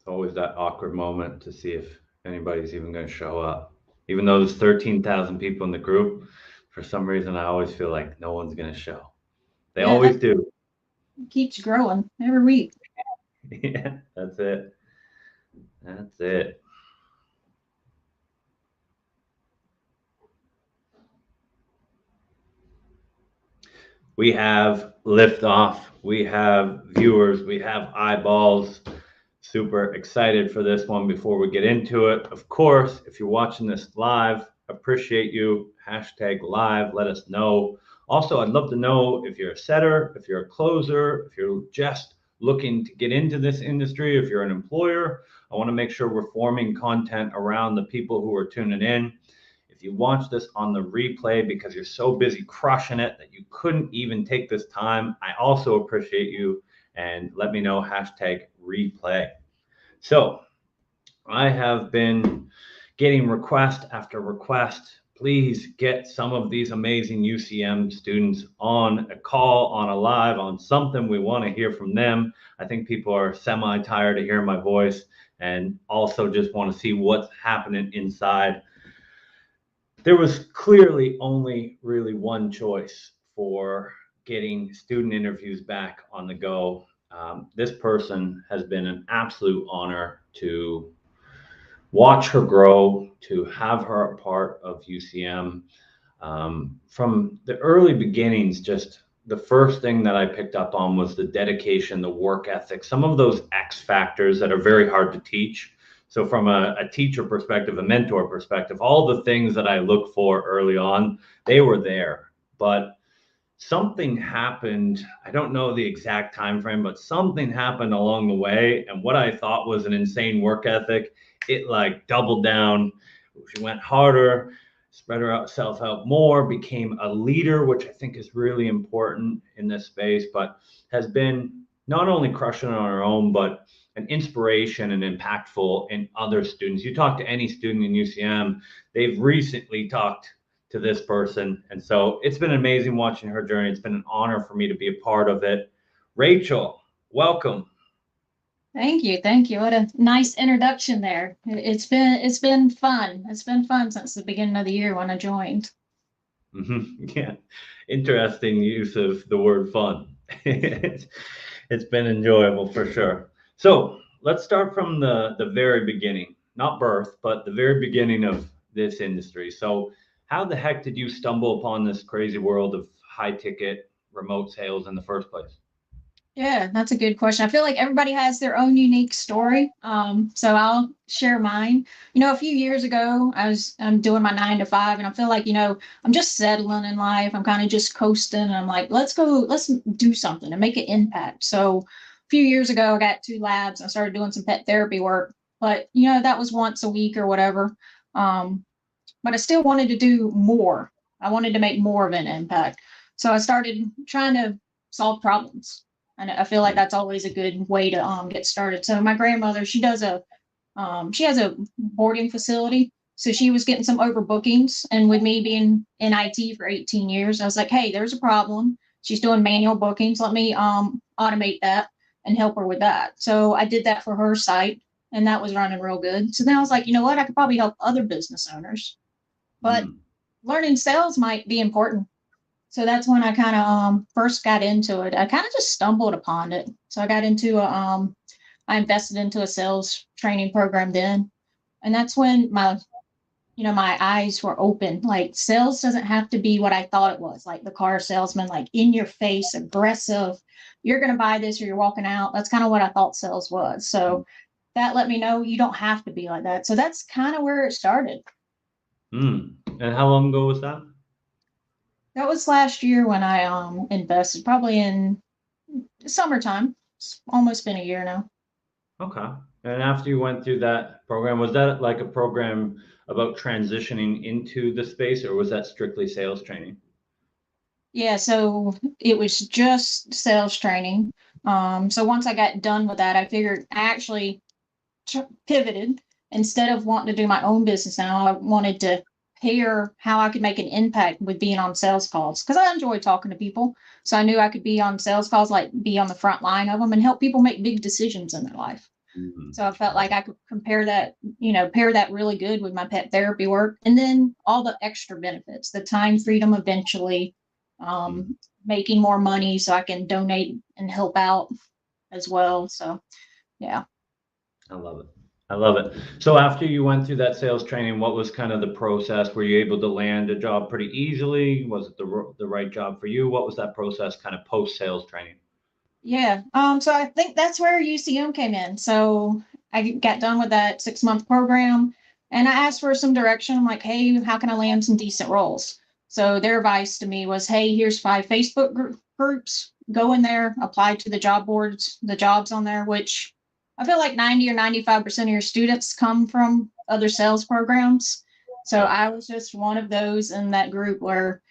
It's always that awkward moment to see if anybody's even going to show up. Even though there's 13,000 people in the group, for some reason I always feel like no one's going to show. They Yeah, always that do. keeps growing every week. Yeah, that's it. That's it. We have liftoff. We have viewers. We have eyeballs. Super excited for this one. Before we get into it, of course, if you're watching this live, appreciate you. Hashtag live. Let us know. Also, I'd love to know if you're a setter, if you're a closer, if you're just looking to get into this industry, if you're an employer. I want to make sure we're forming content around the people who are tuning in. If you watch this on the replay because you're so busy crushing it that you couldn't even take this time, I also appreciate you, and let me know hashtag replay. So I have been getting request after request. Please get some of these amazing UCM students on a call, on a live, on something. We want to hear from them. I think people are semi tired of hearing my voice and also just want to see what's happening inside. There was clearly only really one choice for getting student interviews back on the go. This person has been an absolute honor to watch her grow, to have her a part of UCM. From the early beginnings, just the first thing that I picked up on was the dedication, the work ethic, some of those X factors that are very hard to teach. So, from a teacher perspective, a mentor perspective, all the things that I look for early on, they were there. But something happened. I don't know the exact time frame, but something happened along the way, and what I thought was an insane work ethic, it like doubled down. She went harder, spread herself out more, became a leader, which I think is really important in this space, but has been not only crushing on her own, but an inspiration and impactful in other students. You talk to any student in UCM, they've recently talked to this person. And so it's been amazing watching her journey. It's been an honor for me to be a part of it. Rachel, welcome. Thank you, thank you. What a nice introduction there. It's been fun. It's been fun since the beginning of the year when I joined. Yeah, interesting use of the word fun. It's been enjoyable for sure. So let's start from the very beginning, not birth, but the very beginning of this industry. So, how the heck did you stumble upon this crazy world of high ticket remote sales in the first place? Yeah, that's a good question. I feel like everybody has their own unique story. So I'll share mine. A few years ago, I'm doing my 9 to 5, and I feel like I'm just settling in life. I'm kind of just coasting, and I'm like, let's do something and make an impact. So a few years ago, I got 2 labs. I started doing some pet therapy work, but that was once a week or whatever. Um, but I still wanted to do more. I wanted to make more of an impact. So I started trying to solve problems. And I feel like that's always a good way to get started. So my grandmother, she has a boarding facility. So she was getting some overbookings. And with me being in IT for 18 years, I was like, hey, there's a problem. She's doing manual bookings. Let me automate that and help her with that. So I did that for her site, and that was running real good. So then I was like, you know what? I could probably help other business owners, but Mm. learning sales might be important. So that's when I kind of first got into it. I kind of just stumbled upon it. So I invested into a sales training program then, and that's when my eyes were open. Like, sales doesn't have to be what I thought it was, like the car salesman, like in your face, aggressive. You're going to buy this or you're walking out. That's kind of what I thought sales was. So that let me know you don't have to be like that. So that's kind of where it started. Mm. And how long ago was that? That was last year when I invested, probably in summertime. It's almost been a year now. Okay. And after you went through that program, was that like a program about transitioning into the space, or was that strictly sales training? Yeah, so it was just sales training. So once I got done with that, I figured I actually pivoted. Instead of wanting to do my own business now, I wanted to hear how I could make an impact with being on sales calls because I enjoy talking to people. So I knew I could be on sales calls, like be on the front line of them and help people make big decisions in their life. Mhm. So I felt like I could compare that, pair that really good with my pet therapy work. And then all the extra benefits, the time freedom eventually, Mhm. making more money so I can donate and help out as well. So yeah. I love it. I love it. So after you went through that sales training, what was kind of the process? Were you able to land a job pretty easily? Was it the right job for you? What was that process kind of post sales training? Yeah. So I think that's where UCM came in. So I got done with that 6 month program and I asked for some direction. I'm like, hey, how can I land some decent roles? So their advice to me was, hey, here's 5 Facebook groups. Go in there, apply to the job boards, the jobs on there, which I feel like 90 or 95% of your students come from other sales programs. So Yeah. I was just one of those in that group where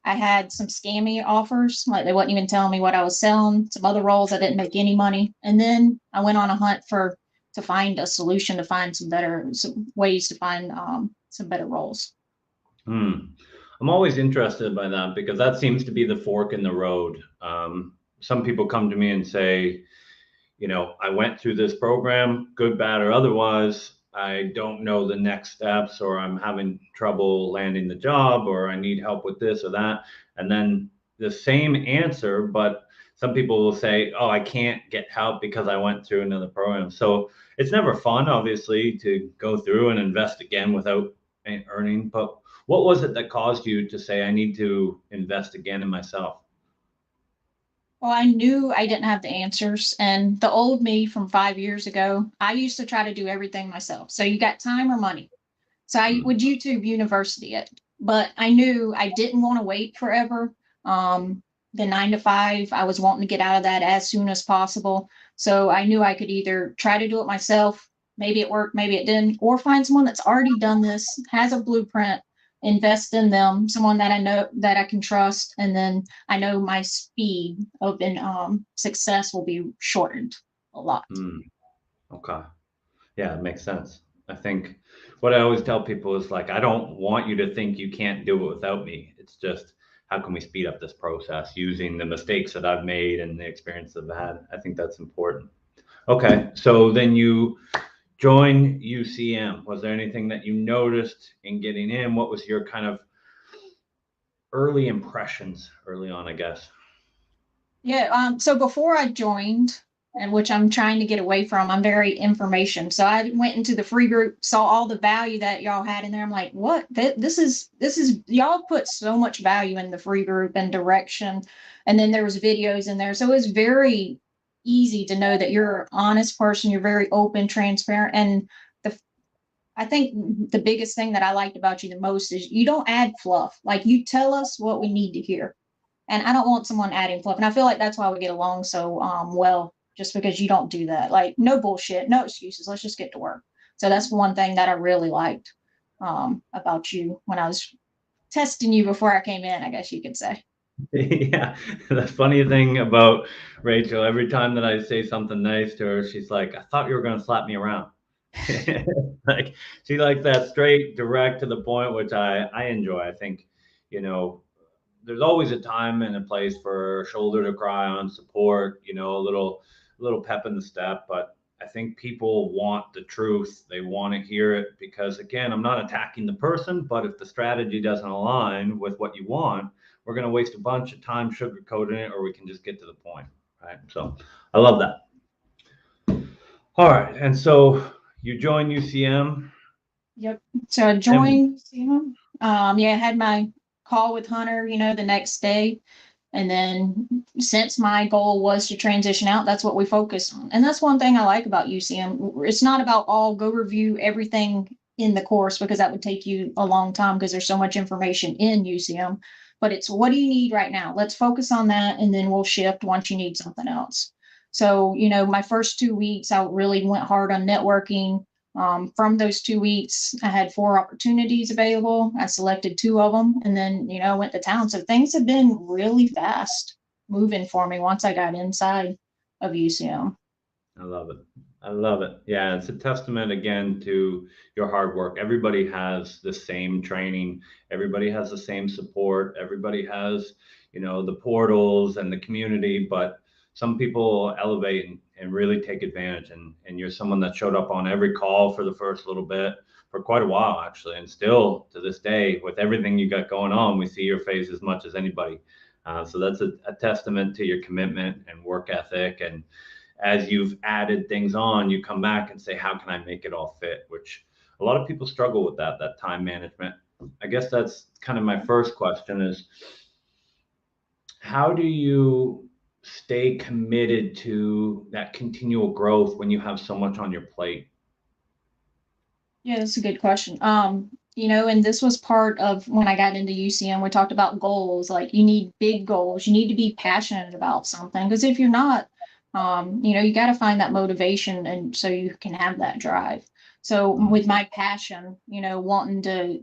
I had some scammy offers, like they wouldn't even tell me what I was selling, some other roles I didn't make any money. And then I went on a hunt to find a solution to find some ways to find some better roles. Hmm. I'm always interested by that because that seems to be the fork in the road. Some people come to me and say, I went through this program, good, bad, or otherwise. I don't know the next steps, or I'm having trouble landing the job, or I need help with this or that. And then the same answer, but some people will say, oh, I can't get help because I went through another program. So it's never fun, obviously, to go through and invest again without earning. But what was it that caused you to say, I need to invest again in myself? Well, I knew I didn't have the answers. And the old me from 5 years ago, I used to try to do everything myself. So you got time or money. So I Hmm. would YouTube university it, but I knew I didn't want to wait forever. Um, the 9 to 5, I was wanting to get out of that as soon as possible. So I knew I could either try to do it myself, maybe it worked, maybe it didn't, or find someone that's already done this, has a blueprint, invest in them, someone that I know that I can trust, and then I know my speed of success will be shortened a lot. Hmm. Okay. Yeah, it makes sense. I think what I always tell people is like, I don't want you to think you can't do it without me. It's just, how can we speed up this process using the mistakes that I've made and the experience I've had? I think that's important. Okay, so then you join UCM. Was there anything that you noticed in getting in? What was your kind of early impressions early on, I guess? Yeah. So before I joined, and which I'm trying to get away from, I'm very information. So I went into the free group, saw all the value that y'all had in there. I'm like, what? This is y'all put so much value in the free group and direction. And then there was videos in there. So it was very easy to know that you're an honest person, you're very open, transparent. And the I think the biggest thing that I liked about you the most is you don't add fluff. Like you tell us what we need to hear, and I don't want someone adding fluff. And I feel like that's why we get along so well, just because you don't do that. Like no bullshit, no excuses. Let's just get to work. So that's one thing that I really liked about you when I was testing you before I came in, I guess you could say. Yeah, the funny thing about Rachel, every time that I say something nice to her, she's like, I thought you were going to slap me around. Like she likes that straight, direct to the point, which I enjoy. I think, you know, there's always a time and a place for a shoulder to cry on, support, a little pep in the step. But I think people want the truth. They want to hear it because, again, I'm not attacking the person, but if the strategy doesn't align with what you want, we're going to waste a bunch of time sugarcoating it, or we can just get to the point, right? So I love that. All right, and so you join UCM, Yep. So I and joined, yeah, I had my call with Hunter, the next day. And then since my goal was to transition out, that's what we focus on. And that's one thing I like about UCM. It's not about all go review everything in the course because that would take you a long time because there's so much information in UCM. But it's what do you need right now? Let's focus on that and then we'll shift once you need something else. So, my first 2 weeks, I really went hard on networking. From those 2 weeks, I had 4 opportunities available. I selected two of them and then, I went to town. So things have been really fast moving for me once I got inside of UCM. I love it. I love it. Yeah, it's a testament again to your hard work. Everybody has the same training, everybody has the same support, everybody has, the portals and the community, but some people elevate and really take advantage. And you're someone that showed up on every call for the first little bit, for quite a while, actually. And still to this day, with everything you got going on, we see your face as much as anybody. So that's a testament to your commitment and work ethic. And as you've added things on, you come back and say, how can I make it all fit? Which a lot of people struggle with that time management. I guess that's kind of my first question is, how do you stay committed to that continual growth when you have so much on your plate? Yeah, that's a good question. And this was part of when I got into UCM, we talked about goals. Like you need big goals. You need to be passionate about something. Because if you're not, you got to find that motivation and so you can have that drive. So with my passion, wanting to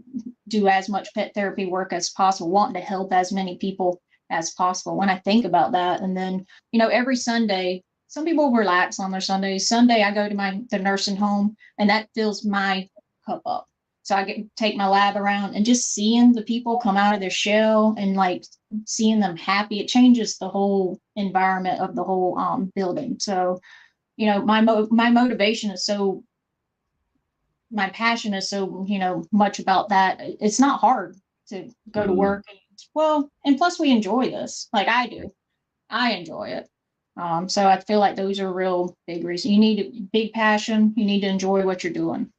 do as much pet therapy work as possible, wanting to help as many people as possible. When I think about that, and then, every Sunday, some people relax on their Sundays. Sunday, I go to the nursing home, and that fills my cup up. So I get to take my lab around and just seeing the people come out of their shell and like seeing them happy, it changes the whole environment of the whole building. So, my motivation is so my passion is so, much about that. It's not hard to go to work. And plus we enjoy this. Like I do. I enjoy it. So I feel like those are real big reasons. You need a big passion. You need to enjoy what you're doing.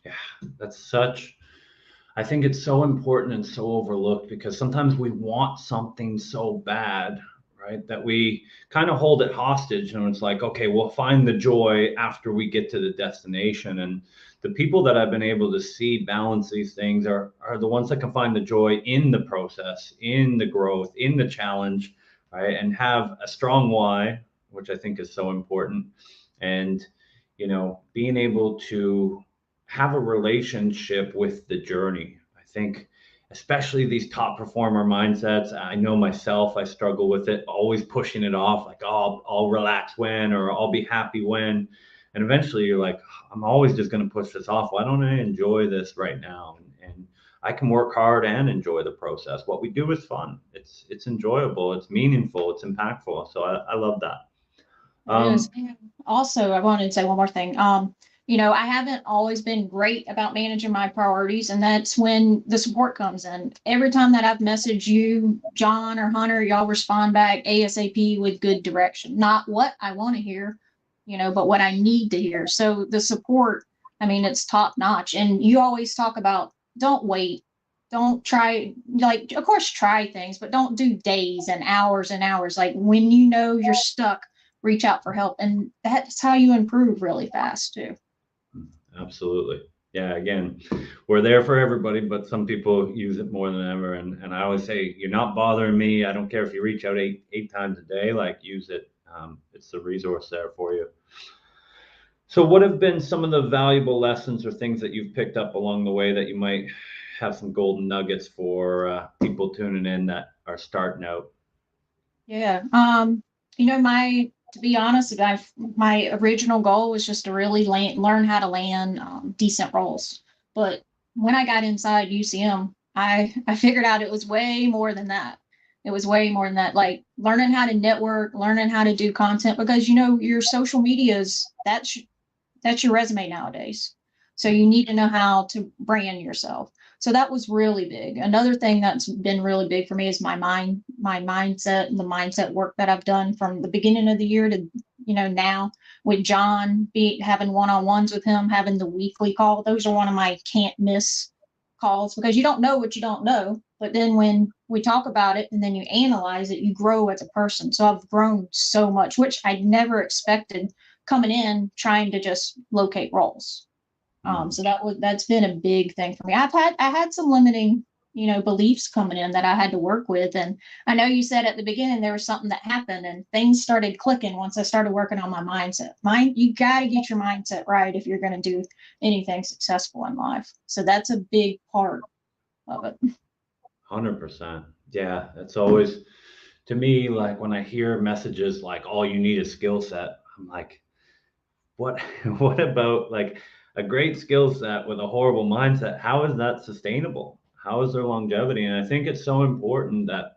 Yeah, I think it's so important and so overlooked because sometimes we want something so bad, right? That we kind of hold it hostage and it's like, okay, we'll find the joy after we get to the destination. And the people that I've been able to see balance these things are the ones that can find the joy in the process, in the growth, in the challenge, right? And have a strong why, which I think is so important. And, being able to have a relationship with the journey. I think, especially these top performer mindsets, I know myself, I struggle with it, always pushing it off, like, oh, I'll relax when, or I'll be happy when. And eventually you're like, I'm always just going to push this off. Why don't I enjoy this right now? And I can work hard and enjoy the process. What we do is fun. It's enjoyable. It's meaningful. It's impactful. So I love that. It is. And also, I wanted to say one more thing. I haven't always been great about managing my priorities, and that's when the support comes in. Every time that I've messaged you, John or Hunter, y'all respond back ASAP with good direction. Not what I want to hear, but what I need to hear. So the support, I mean, it's top notch. And you always talk about don't wait. Don't try, like, of course, try things, but don't do days and hours and hours. Like when you're stuck, reach out for help. And that's how you improve really fast too. Absolutely. Yeah, again, we're there for everybody, but some people use it more than ever. And I always say, you're not bothering me. I don't care if you reach out eight times a day, like use it. It's the resource there for you. So what have been some of the valuable lessons or things that you've picked up along the way that you might have some golden nuggets for people tuning in that are starting out? Yeah. To be honest, my original goal was just to really learn how to land decent roles. But when I got inside UCM, I figured out it was way more than that. It was way more than that. Like learning how to network, learning how to do content, because your social medias, that's your resume nowadays. So you need to know how to brand yourself. So that was really big. Another thing that's been really big for me is my mindset and the mindset work that I've done from the beginning of the year to, now with John, having one-on-ones with him, having the weekly call. Those are one of my can't miss calls because you don't know what you don't know. But then when we talk about it and then you analyze it, you grow as a person. So I've grown so much, which I never expected coming in trying to just locate roles. So that's been a big thing for me. I had some limiting, beliefs coming in that I had to work with. And I know you said at the beginning there was something that happened and things started clicking once I started working on my mindset. You got to get your mindset right if you're going to do anything successful in life. So that's a big part of it. 100%. Yeah, it's always, to me, like when I hear messages like all you need is skill set, I'm like, what what about like a great skill set with a horrible mindset? How is that sustainable? How is there longevity? And I think it's so important that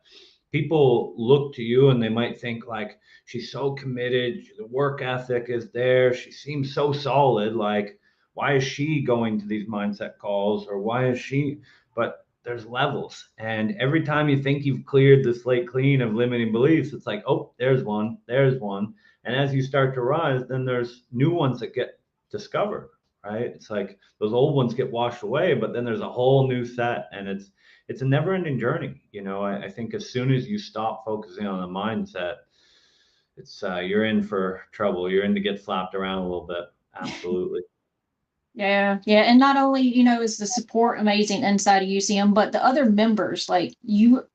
people look to you and they might think like, she's so committed, the work ethic is there, she seems so solid, like why is she going to these mindset calls, or why is she, but there's levels, and every time you think you've cleared the slate clean of limiting beliefs, it's like, oh, there's one, and as you start to rise, then there's new ones that get discovered, right? It's like those old ones get washed away, but then there's a whole new set, and it's a never ending journey. I think as soon as you stop focusing on the mindset, it's you're in for trouble. You're in to get slapped around a little bit. Absolutely. Yeah, yeah. And not only, is the support amazing inside of UCM, but the other members, like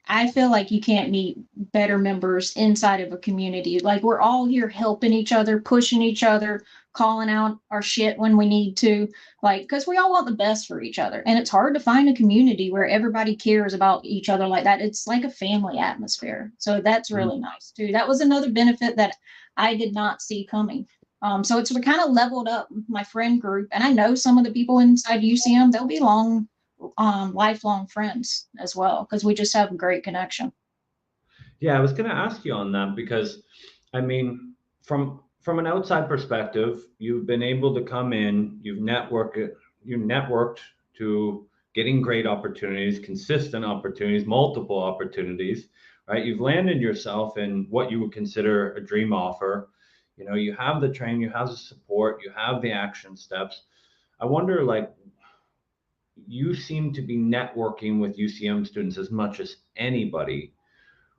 I feel like you can't meet better members inside of a community. Like we're all here helping each other, pushing each other, calling out our shit when we need to, like, because we all want the best for each other. And it's hard to find a community where everybody cares about each other like that. It's like a family atmosphere. So that's Mm. really nice too. That was another benefit that I did not see coming. So it's kind of leveled up my friend group, and I know some of the people inside UCM. They'll be lifelong friends as well because we just have a great connection. Yeah, I was going to ask you on that because, I mean, from an outside perspective, you've been able to come in, you networked to getting great opportunities, consistent opportunities, multiple opportunities, right? You've landed yourself in what you would consider a dream offer. You have the training, you have the support, you have the action steps. I wonder, like, you seem to be networking with UCM students as much as anybody.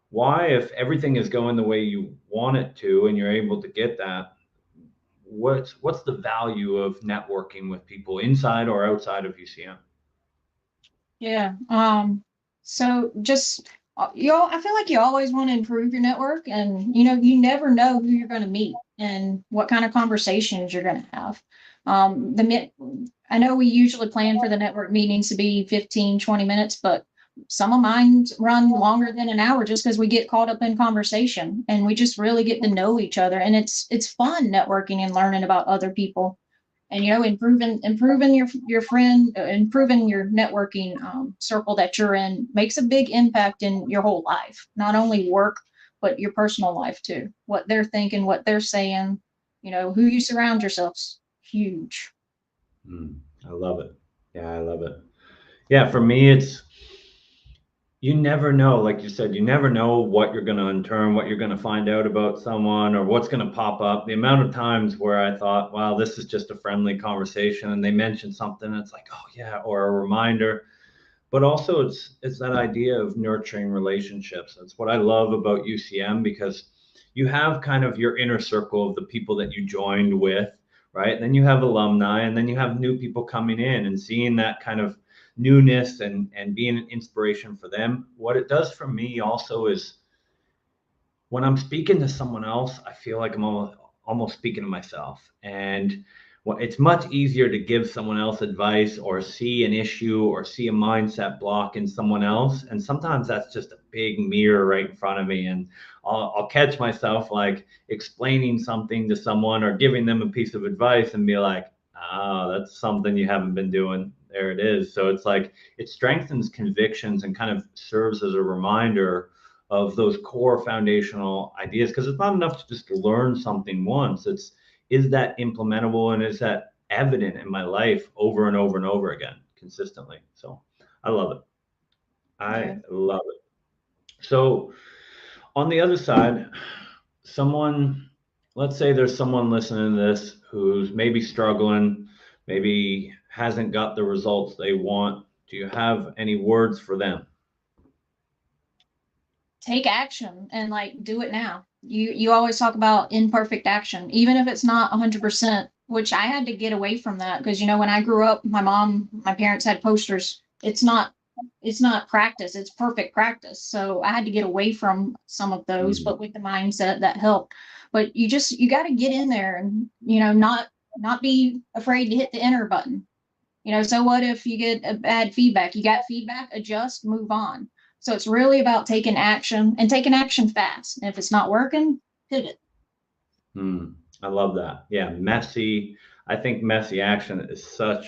Why, if everything is going the way you want it to and you're able to get that, what's the value of networking with people inside or outside of UCM? Yeah. So just I feel like you always want to improve your network, and you never know who you're going to meet and what kind of conversations you're going to have. I know we usually plan for the network meetings to be 15, 20 minutes, but some of mine run longer than an hour just because we get caught up in conversation and we just really get to know each other. And it's fun networking and learning about other people, and improving improving your networking circle that you're in makes a big impact in your whole life, not only work but your personal life too. What they're thinking, what they're saying, who you surround yourselves, huge. I love it. Yeah, I love it. Yeah, for me, it's, you never know. Like you said, you never know what you're going to unturn, what you're going to find out about someone, or what's going to pop up. The amount of times where I thought, wow, this is just a friendly conversation, and they mentioned something, and it's like, oh yeah, or a reminder. But also, it's that idea of nurturing relationships. That's what I love about UCM, because you have kind of your inner circle of the people that you joined with, right? And then you have alumni, and then you have new people coming in, and seeing that kind of newness and being an inspiration for them. What it does for me also is, when I'm speaking to someone else, I feel like I'm almost speaking to myself. And it's much easier to give someone else advice, or see an issue, or see a mindset block in someone else. And sometimes that's just a big mirror right in front of me. And I'll catch myself like explaining something to someone or giving them a piece of advice and be like, ah, that's something you haven't been doing. There it is. So it's like it strengthens convictions and kind of serves as a reminder of those core foundational ideas, because it's not enough to just learn something once. It's, is that implementable, and is that evident in my life over and over and over again consistently? So I love it. I Yeah. love it. So on the other side, someone, let's say there's someone listening to this who's maybe struggling, maybe hasn't got the results they want. Do you have any words for them? Take action and like do it now. You always talk about imperfect action, even if it's not 100%, which I had to get away from that because when I grew up, my parents had posters. It's not practice, it's perfect practice. So I had to get away from some of those, Mm. but with the mindset that helped. But you got to get in there and not be afraid to hit the enter button. So what if you get a bad feedback? You got feedback, adjust, move on. So it's really about taking action and taking action fast. And if it's not working, pivot. Mm, I love that. Yeah, messy. I think messy action is so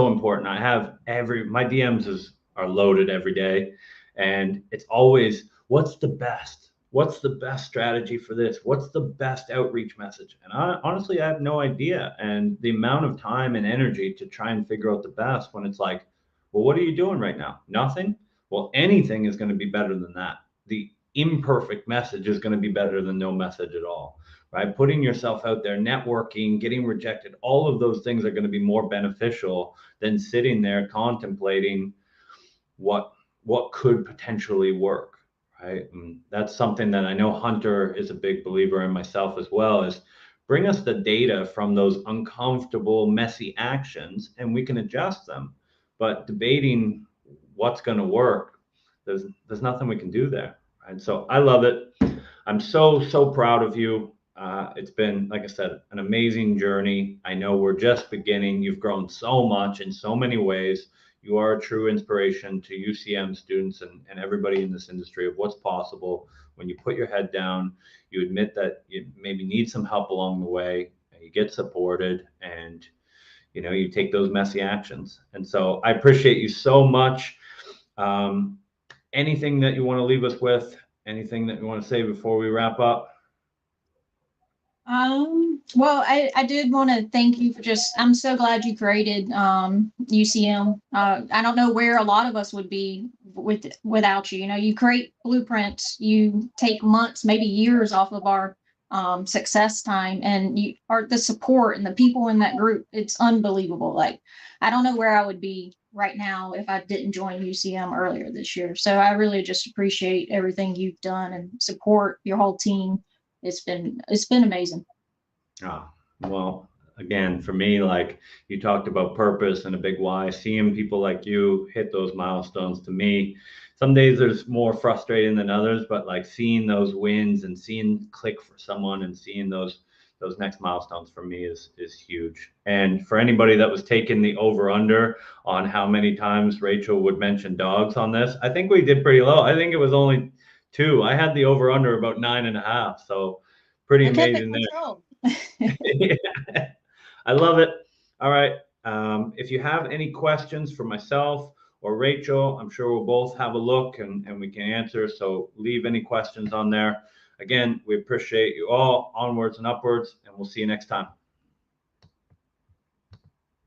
important. I have my DMs are loaded every day, and it's always, what's the best? What's the best strategy for this? What's the best outreach message? And honestly, I have no idea. And the amount of time and energy to try and figure out the best when it's like, well, what are you doing right now? Nothing? Well, anything is going to be better than that. The imperfect message is going to be better than no message at all, right? Putting yourself out there, networking, getting rejected, all of those things are going to be more beneficial than sitting there contemplating what could potentially work, right? And that's something that I know Hunter is a big believer in, myself as well, is bring us the data from those uncomfortable, messy actions and we can adjust them. But debating what's going to work, there's nothing we can do there. Right? So I love it. I'm so proud of you. It's been, like I said, an amazing journey. I know we're just beginning. You've grown so much in so many ways. You are a true inspiration to UCM students and everybody in this industry of what's possible when you put your head down, you admit that you maybe need some help along the way, and you get supported, and you take those messy actions. And so I appreciate you so much. Um, Anything that you want to leave us with? Anything that you want to say before we wrap up? Well, I did want to thank you for I'm so glad you created UCM. I don't know where a lot of us would be without you. You create blueprints, you take months, maybe years off of our success time, and you are the support and the people in that group. It's unbelievable. Like, I don't know where I would be right now if I didn't join UCM earlier this year. So I really just appreciate everything you've done and support your whole team. It's been amazing. Oh, well, again, for me, like you talked about purpose and a big why, seeing people like you hit those milestones, to me, some days there's more frustrating than others, but like seeing those wins and seeing click for someone and seeing those next milestones for me is huge. And for anybody that was taking the over under on how many times Rachel would mention dogs on this, I think we did pretty low. I think it was only two. I had the over under about 9.5. So pretty I kept it amazing controlled. there. I love it. All right. If you have any questions for myself or Rachel, I'm sure we'll both have a look and we can answer. So leave any questions on there. Again, we appreciate you all. Onwards and upwards, and we'll see you next time.